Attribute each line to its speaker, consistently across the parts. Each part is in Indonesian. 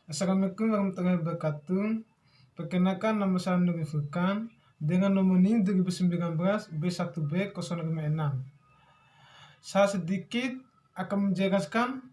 Speaker 1: Assalamualaikum warahmatullahi wabarakatuh. Perkenalkan, nama saya Nuri Furkan dengan nomor NIM 2019 B1B056. Saya sedikit akan menjelaskan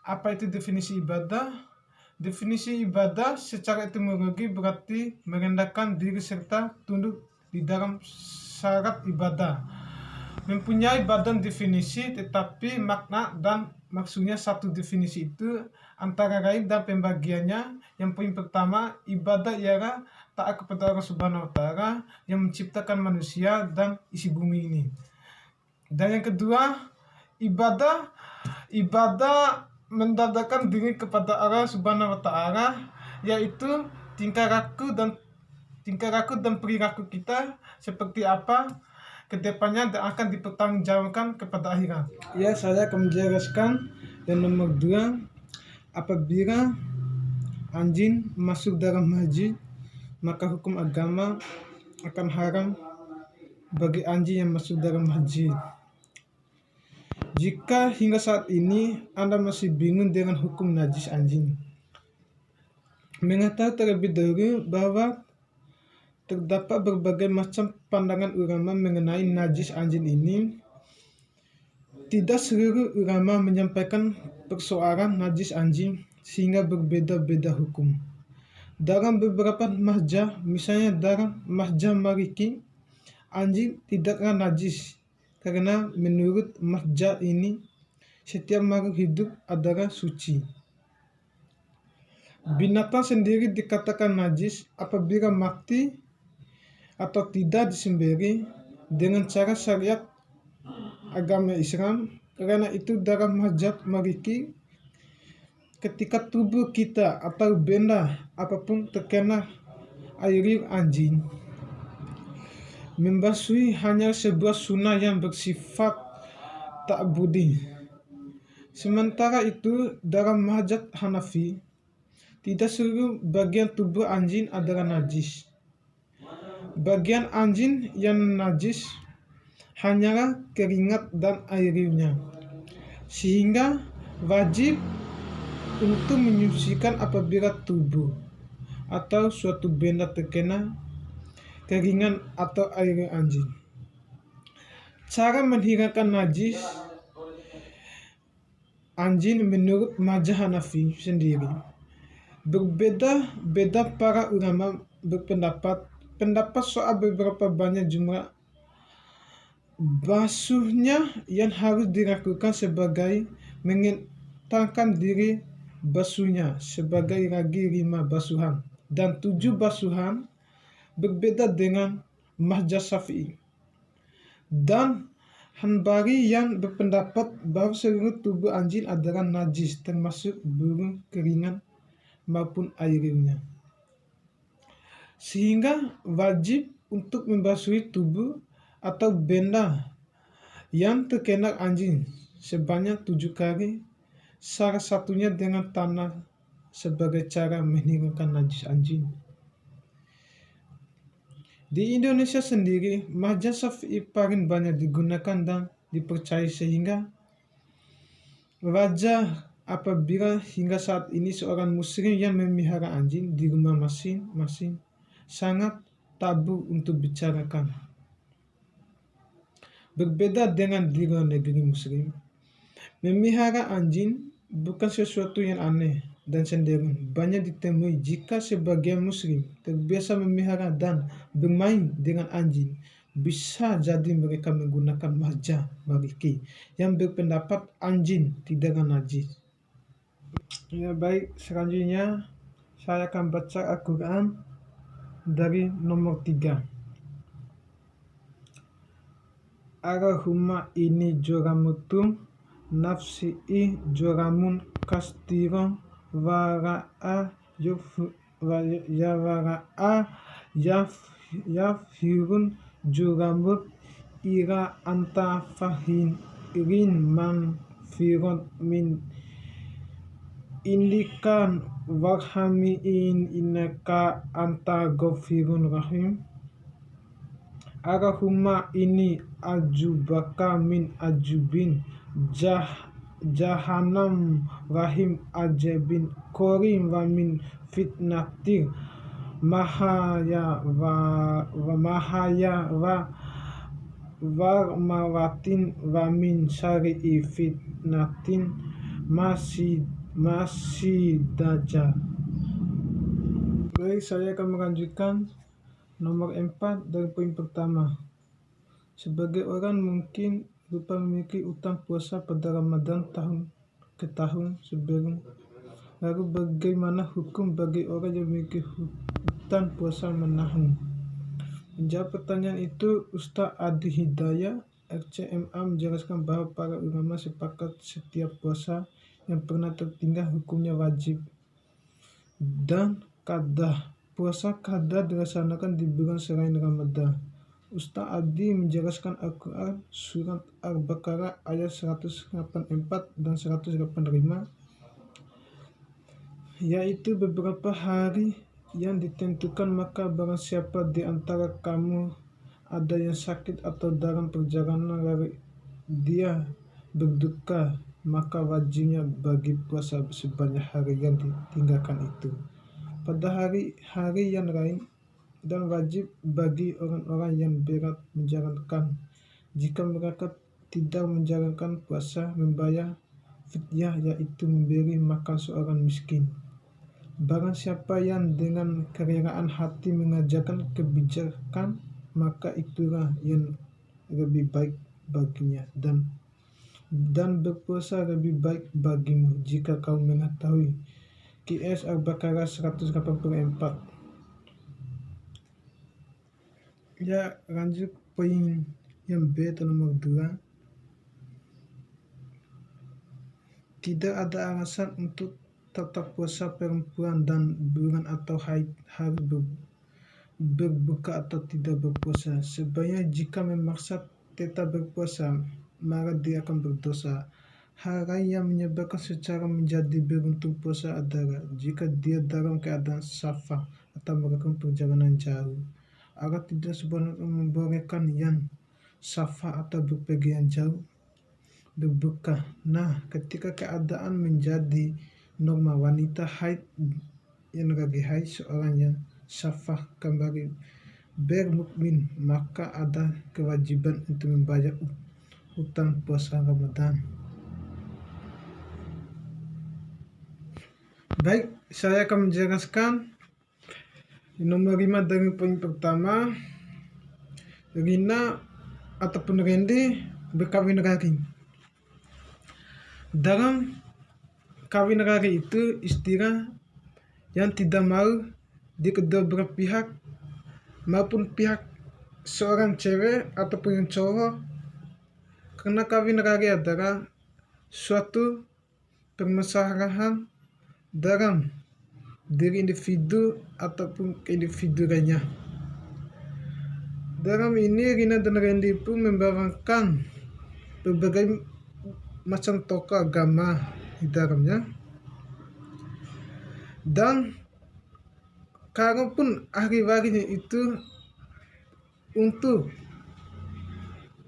Speaker 1: apa itu definisi ibadah. Definisi ibadah secara etimologi berarti merendahkan diri serta tunduk di dalam syarat ibadah. Mempunyai badan definisi, tetapi makna dan maksudnya satu definisi itu antara lain dan pembagiannya. Yang poin pertama, ibadah ialah taat kepada Allah Subhanahu wa Ta'ala yang menciptakan manusia dan isi bumi ini. Dan yang kedua, ibadah mendadakan diri kepada Allah Subhanahu wa Ta'ala, yaitu tingkah laku dan perilaku kita seperti apa kedepannya dan akan dipertanggungjawabkan kepada akhirat. Ya, saya akan menjelaskan. Yang nomor 2, apabila anjing masuk dalam masjid, maka hukum agama akan haram bagi anjing yang masuk dalam masjid. Jika hingga saat ini Anda masih bingung dengan hukum najis anjing, mengetahui terlebih dahulu bahwa terdapat berbagai macam pandangan ulama mengenai najis anjing ini. Tidak seluruh ulama menyampaikan persoalan najis anjing sehingga berbeda-beda hukum. Dalam beberapa mazhab, misalnya dalam mazhab Maliki, anjing tidaklah najis karena menurut mazhab ini setiap makhluk hidup adalah suci. Binatang sendiri dikatakan najis apabila mati atau tidak disembelih dengan cara syariat agama Islam. Karena itu dalam mazhab Maliki, ketika tubuh kita atau benda apapun terkena air liur anjing, membasuhi hanya sebuah sunnah yang bersifat ta'budi. Sementara itu dalam mazhab Hanafi, tidak seluruh bagian tubuh anjing adalah najis. Bagian anjing yang najis hanyalah keringat dan air liurnya, sehingga wajib untuk menyucikan apabila tubuh atau suatu benda terkena keringat atau air liur anjing. Cara menghilangkan najis anjing menurut mazhab Hanafi sendiri berbeda-beda. Para ulama berpendapat soal beberapa banyak jumlah basuhnya yang harus dilakukan sebagai mengentalkan diri basuhnya sebagai lagi 5 basuhan dan 7 basuhan. Berbeda dengan mazhab Syafi'i dan Hanbali yang berpendapat bahwa seluruh tubuh anjing adalah najis termasuk bulu, keringat maupun air liurnya, sehingga wajib untuk membasuhi tubuh atau benda yang terkena anjing sebanyak 7 kali, salah satunya dengan tanah sebagai cara menghilangkan najis anjing. Di Indonesia sendiri, mazhab Syafi'i paling banyak digunakan dan dipercayai, sehingga wajar apabila hingga saat ini seorang muslim yang memelihara anjing di rumah masing-masing sangat tabu untuk bicarakan. Berbeda dengan di luar negeri muslim, memelihara anjing bukan sesuatu yang aneh dan cenderung banyak ditemui. Jika sebagian muslim terbiasa memelihara dan bermain dengan anjing, bisa jadi mereka menggunakan mazhab Maliki yang berpendapat anjing tidaklah najis. Ya, baik, selanjutnya saya akan baca Al-Quran dari nomor 3. Allahumma ini joramutum nafsi'i joramun kastiron wara'a yafirun joramut ira anta fahirin man firot min indikan warhamiin innaka anta ghafirun rahim. Allahumma ini ajubaka min ajubin Jahannam Rahim Ajabin Korim wa min fitnatir Mahaya wa mawatin wa min syari'i fitnatin masih daja. Baik, saya akan melanjutkan nomor 4 dari poin pertama. Sebagai orang mungkin lupa memiliki utang puasa pada Ramadan tahun ke tahun sebelum. Lalu bagaimana hukum bagi orang yang memiliki utang puasa menahan? Menjawab pertanyaan itu, Ustaz Adi Hidayah RCMA menjelaskan bahwa para ulama sepakat setiap puasa yang pernah tertinggal hukumnya wajib dan qada. Puasa qada dilaksanakan di bulan selain Ramadan. Ustaz Adi menjelaskan Al-Quran surat Al-Baqarah ayat 184 dan 185, yaitu beberapa hari yang ditentukan, maka barang siapa di antara kamu ada yang sakit atau dalam perjalanan lalu dia berduka, maka wajibnya bagi puasa sebanyak hari yang ditinggalkan itu pada hari-hari yang lain, dan wajib bagi orang-orang yang berat menjalankan. Jika mereka tidak menjalankan puasa, membayar fidyah, yaitu memberi makan seorang miskin. Barang siapa yang dengan kerelaan hati mengajarkan kebijakan, maka itulah yang lebih baik baginya, dan berpuasa lebih baik bagimu jika kau mengetahui. QS Al-Baqarah 184. Ya, lanjut poin yang B atau nomor 2. Tidak ada alasan untuk tetap puasa perempuan dan bulan atau haid harus berbuka atau tidak berpuasa. Sebaliknya, jika memaksa tetap berpuasa, maka dia akan berdosa. Hal lain yang menyebabkan secara menjadi beruntung puasa adalah jika dia dalam keadaan safar atau melakukan perjalanan jauh. Allah tidak sebenarnya membolehkan yang safar atau berpergian jauh berbuka. Nah, ketika keadaan menjadi normal, wanita haid yang lagi haid, seorang yang safar kembali bermukmin, maka ada kewajiban untuk membayar hutang puasa Ramadan. Baik, saya akan menjelaskan nomor 5 dari poin pertama. Rina ataupun Randy berkawin lagi. Dalam kawin lagi itu istilah yang tidak mau di kedua belah pihak maupun pihak seorang cewek ataupun yang cowok, karena kawin lagi adalah suatu permasalahan dalam diri individu ataupun individu lainnya. Dalam ini Rina dan Randy pun membawakan berbagai macam tokoh agama di dalamnya, dan kalaupun ahli warisnya itu untuk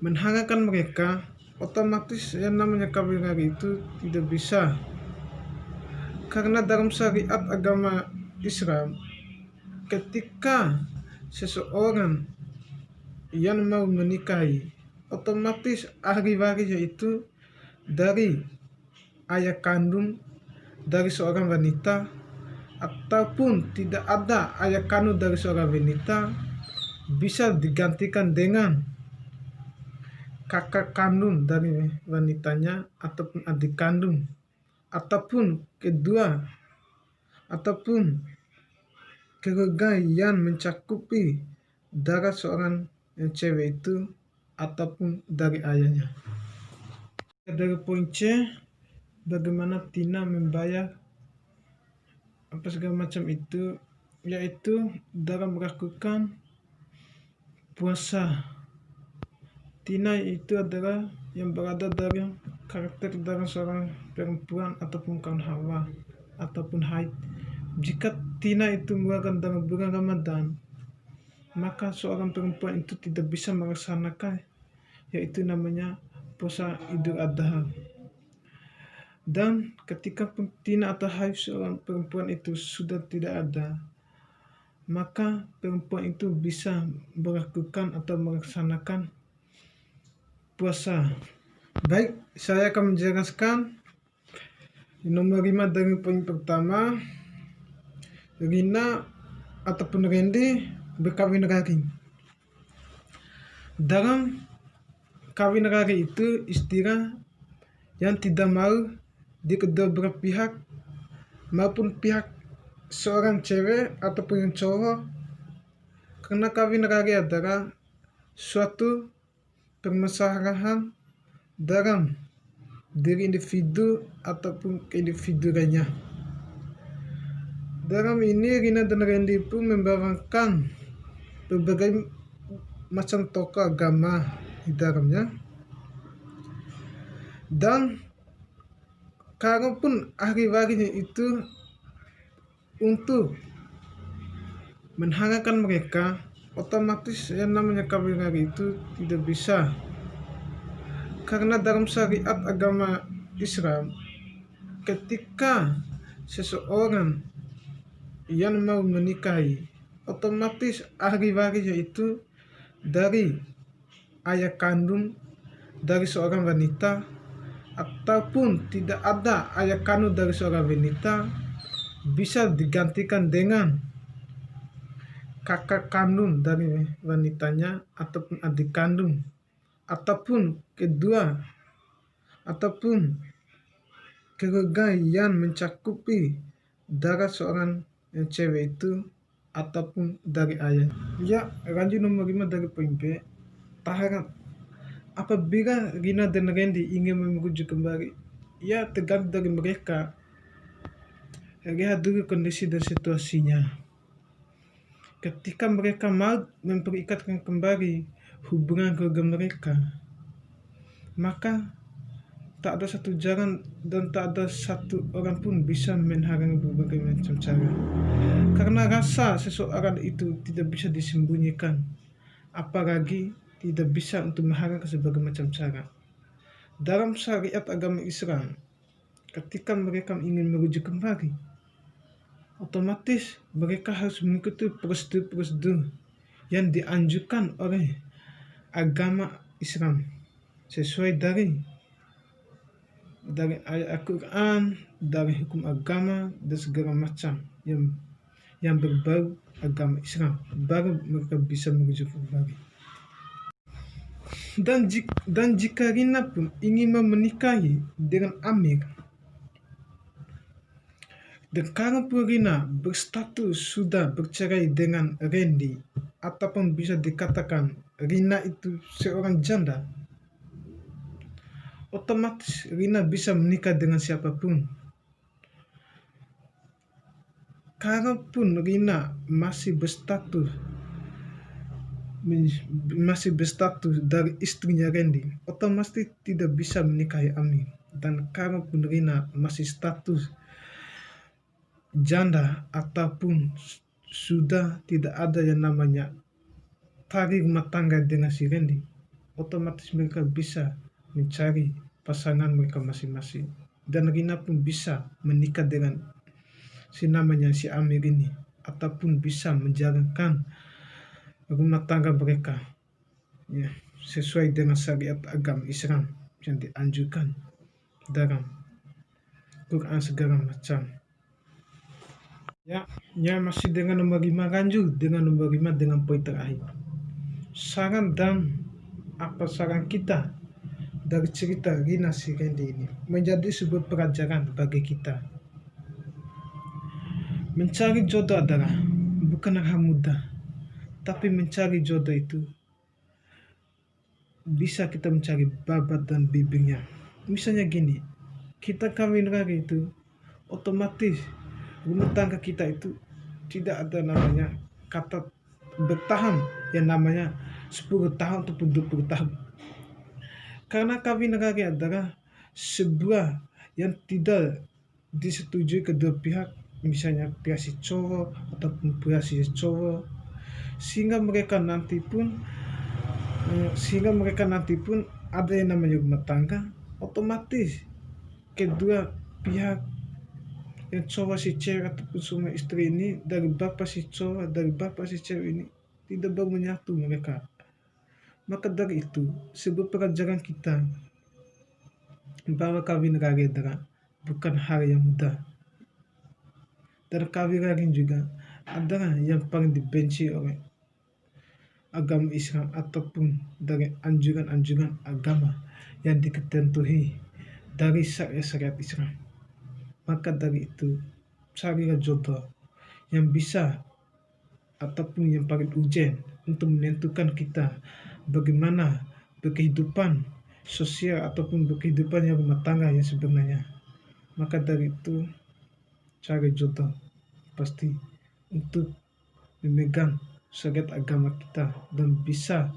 Speaker 1: menghalalkan mereka, otomatis yang namanya kawin lagi itu tidak bisa, karena dalam syariat agama Islam, ketika seseorang yang mau menikahi, otomatis ahli warisnya itu dari ayah kandung dari seorang wanita, ataupun tidak ada ayah kandung dari seorang wanita, bisa digantikan dengan kakak kandung dari wanitanya ataupun adik kandung, ataupun kedua, ataupun keluarga yang mencakupi darah seorang yang cewek itu, ataupun dari ayahnya. Dari poin C, bagaimana Tina membayar apa segala macam itu, yaitu dalam melakukan puasa. Tina itu adalah yang berada dari karakter dalam seorang perempuan ataupun kaum hawa ataupun haid. Jika Tina itu melakukan dalam bulan Ramadan, maka seorang perempuan itu tidak bisa melaksanakan, yaitu namanya puasa Idul Adha. Dan ketika betina atau haid seorang perempuan itu sudah tidak ada, maka perempuan itu bisa melakukan atau melaksanakan puasa. Baik, saya akan menjelaskan nomor 5 dari poin pertama. Rina ataupun Randy berkawin lagi. Dalam kawin lagi itu istilah yang tidak mau di kedua belah pihak maupun pihak seorang cewek ataupun yang cowok, karena kawin lagi adalah suatu permasalahan dalam diri individu ataupun individu lainnya. Dalam ini Rina dan Randy pun membawakan berbagai macam tokoh agama di dalamnya, dan kalaupun ahli-warisnya itu untuk menghangatkan mereka, otomatis yang namanya kawin lagi itu tidak bisa, karena dalam syariat agama Islam ketika seseorang yang mau menikahi, otomatis ahli warisnya itu dari ayah kandung dari seorang wanita, ataupun tidak ada ayah kandung dari seorang wanita, bisa digantikan dengan kakak kandung dari wanitanya ataupun adik kandung, ataupun kedua, ataupun keluarga yang mencakupi darah seorang yang cewek itu, ataupun dari ayah. Ya, lanjut nomor 5 dari poin B. Taharat. Apabila Rina dan Randy ingin merujuk kembali, ya tergantung dari mereka. Lihat dulu kondisi dan situasinya. Ketika mereka mau memperikatkan kembali hubungan keluarga mereka, maka tak ada satu jalan dan tak ada satu orang pun bisa menghalangi berbagai macam cara. Karena rasa seseorang itu tidak bisa disembunyikan, apalagi tidak bisa untuk menghalangi berbagai macam cara. Dalam syariat agama Islam, ketika mereka ingin merujuk kembali, otomatis mereka harus mengikuti prosedur-prosedur yang dianjurkan oleh agama Islam sesuai dari ayat Al-Quran, dari hukum agama dan segala macam yang berbau agama Islam, baru mereka bisa merujuk kembali. Dan jika Rina pun ingin menikahi dengan Amir, dan kalaupun Rina berstatus sudah bercerai dengan Randy, ataupun bisa dikatakan Rina itu seorang janda, otomatis Rina bisa menikah dengan siapapun. Kalaupun Rina masih berstatus dari istrinya Randy, otomatis tidak bisa menikahi Amir. Dan kalaupun Rina masih status janda ataupun sudah tidak ada yang namanya tali rumah tangga dengan si Randy, otomatis mereka bisa mencari pasangan mereka masing-masing, dan Rina pun bisa menikah dengan si namanya si Amir ini, ataupun bisa menjalankan rumah tangga mereka ya, sesuai dengan syariat agama Islam yang dianjurkan dalam Quran segala macam. Ya, masih dengan nomor 5, lanjut dengan nomor 5 dengan poin terakhir. Saran dan apa saran kita dari cerita Rina si Randy ini menjadi sebuah pelajaran bagi kita. Mencari jodoh adalah bukan hal mudah, tapi mencari jodoh itu bisa kita mencari babat dan bibirnya. Misalnya gini, kita kawin lagi itu, otomatis rumah tangga kita itu tidak ada namanya kata bertahan yang namanya 10 tahun ataupun 20 tahun. Karena kawin lagi adalah sebuah yang tidak disetujui kedua pihak, misalnya pihak si cowok ataupun pihak si cowok, sehingga mereka nanti pun ada yang namanya rumah tangga, otomatis kedua pihak yang cowok si cewek ataupun suami istri ini, dari bapak si cowok, dari bapak si cewek ini tidak baru menyatu mereka. Maka dari itu, sebuah pelajaran kita bahwa kawin ragedra bukan hal yang mudah. Dan kawin ragin juga adalah yang paling dibenci oleh agama Islam ataupun dari anjuran-anjuran agama yang diketentuhi dari syariat Islam. Maka dari itu, carilah jodoh yang bisa ataupun yang paling urgent untuk menentukan kita bagaimana berkehidupan sosial ataupun berkehidupan yang rumah tangga yang sebenarnya. Maka dari itu, cari jodoh pasti untuk memegang syariat agama kita dan bisa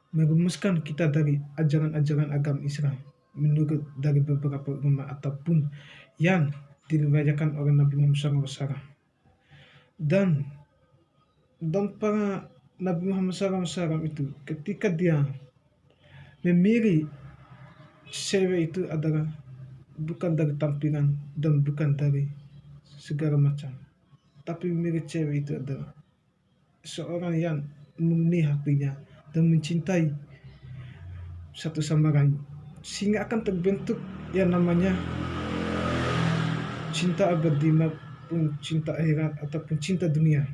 Speaker 1: merumuskan kita dari ajaran-ajaran agama Islam menurut dari beberapa ulama ataupun yang diriwayatkan oleh Nabi Muhammad SAW. Dan para Nabi Muhammad SAW itu ketika dia memilih cewek itu adalah bukan dari tampilan dan bukan dari segala macam, tapi memilih cewek itu adalah seorang yang memenuhi hatinya dan mencintai satu sama lain, sehingga akan terbentuk yang namanya cinta abadi maupun cinta akhirat ataupun cinta dunia.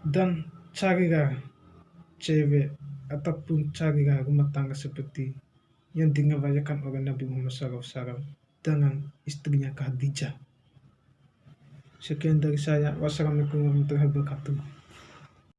Speaker 1: Dan carilah cewek ataupun carilah rumah tangga seperti yang diriwayatkan oleh Nabi Muhammad SAW dengan istrinya Khadijah. Sekian dari saya. Wassalamualaikum warahmatullahi wabarakatuh.